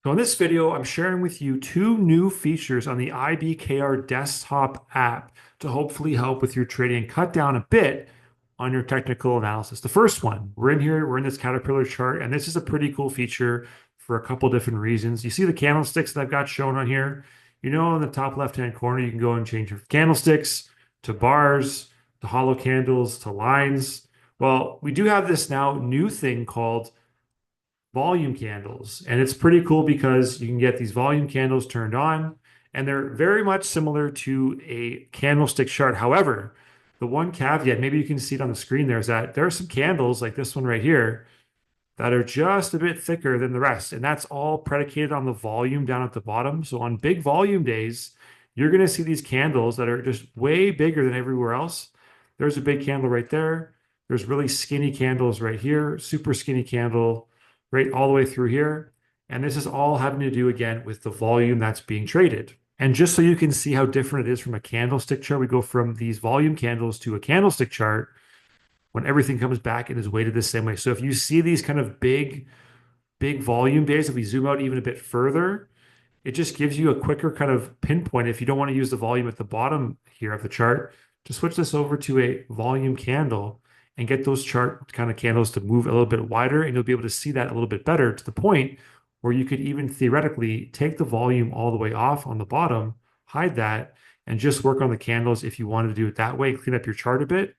So in this video, I'm sharing with you two new features on the IBKR desktop app to hopefully help with your trading and cut down a bit on your technical analysis. The first one, we're in here, we're in this Caterpillar chart, and this is a pretty cool feature for a couple different reasons. You see the candlesticks that I've got shown on here? You know, in the top left-hand corner, you can go and change your candlesticks to bars, to hollow candles, to lines. Well, we do have this now new thing called volume candles. And it's pretty cool because you can get these volume candles turned on, and they're very much similar to a candlestick chart. However, the one caveat, maybe you can see it on the screen there, is that there are some candles like this one right here that are just a bit thicker than the rest. And that's all predicated on the volume down at the bottom. So on big volume days, you're going to see these candles that are just way bigger than everywhere else. There's a big candle right there. There's really skinny candles right here, super skinny candle right all the way through here. And this is all having to do again with the volume that's being traded. And just so you can see how different it is from a candlestick chart, we go from these volume candles to a candlestick chart when everything comes back and is weighted the same way. So if you see these kind of big volume days, if we zoom out even a bit further, it just gives you a quicker kind of pinpoint. If you don't want to use the volume at the bottom here of the chart, to switch this over to a volume candle and get those chart kind of candles to move a little bit wider, and you'll be able to see that a little bit better to the point where you could even theoretically take the volume all the way off on the bottom, hide that, and just work on the candles if you wanted to do it that way, clean up your chart a bit.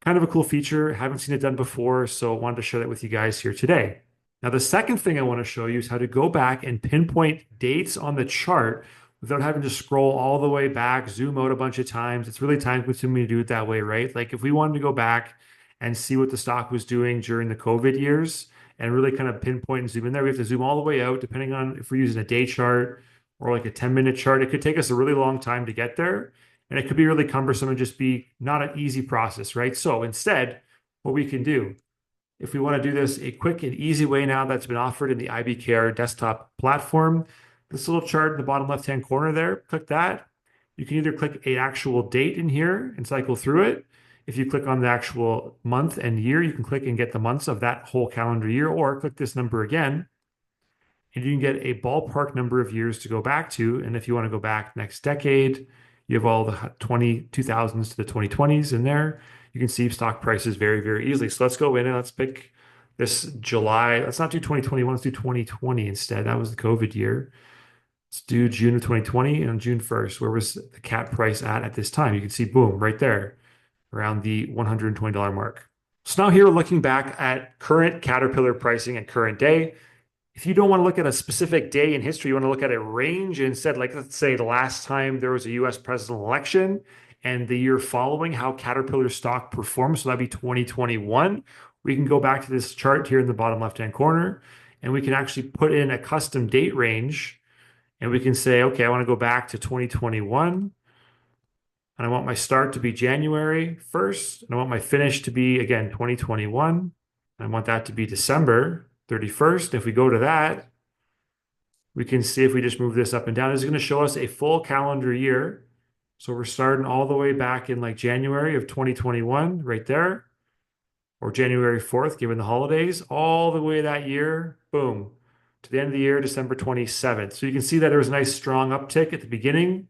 Kind of a cool feature. Haven't seen it done before, so wanted to share that with you guys here today. Now, the second thing I want to show you is how to go back and pinpoint dates on the chart without having to scroll all the way back, zoom out a bunch of times. It's really time consuming to do it that way, right? Like if we wanted to go back and see what the stock was doing during the COVID years and really kind of pinpoint and zoom in there, we have to zoom all the way out, depending on if we're using a day chart or like a 10-minute chart. It could take us a really long time to get there. And it could be really cumbersome and just be not an easy process, right? So instead, what we can do, if we want to do this a quick and easy way now that's been offered in the IBKR desktop platform, this little chart in the bottom left-hand corner there, click that. You can either click an actual date in here and cycle through it. If you click on the actual month and year, you can click and get the months of that whole calendar year, or click this number again, and you can get a ballpark number of years to go back to. And if you want to go back next decade, you have all the 2000s to the 2020s in there. You can see stock prices very, very easily. So let's go in and let's pick this July. Let's not do 2021. Let's do 2020 instead. That was the COVID year. Let's do June of 2020 and on June 1st. Where was the cat price at this time? You can see, boom, right there, around the $120 mark. So now here, looking back at current Caterpillar pricing at current day. If you don't want to look at a specific day in history, you want to look at a range instead, like let's say the last time there was a US presidential election and the year following, how Caterpillar stock performed. So that'd be 2021. We can go back to this chart here in the bottom left-hand corner, and we can actually put in a custom date range. And we can say, okay, I want to go back to 2021. And I want my start to be January 1st. And I want my finish to be, again, 2021. I want that to be December 31st. If we go to that, we can see if we just move this up and down, it's going to show us a full calendar year. So we're starting all the way back in like January of 2021, right there, or January 4th, given the holidays, all the way that year, boom, to the end of the year, December 27th. So you can see that there was a nice strong uptick at the beginning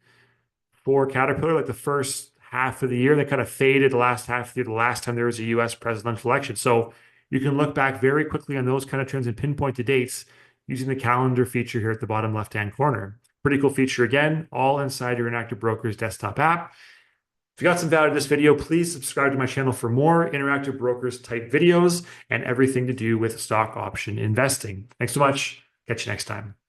for Caterpillar, like the first half of the year. They kind of faded the last half of the year, the last time there was a US presidential election. So you can look back very quickly on those kind of trends and pinpoint the dates using the calendar feature here at the bottom left-hand corner. Pretty cool feature again, all inside your Interactive Brokers desktop app. If you got some value in this video, please subscribe to my channel for more Interactive Brokers type videos and everything to do with stock option investing. Thanks so much. Catch you next time.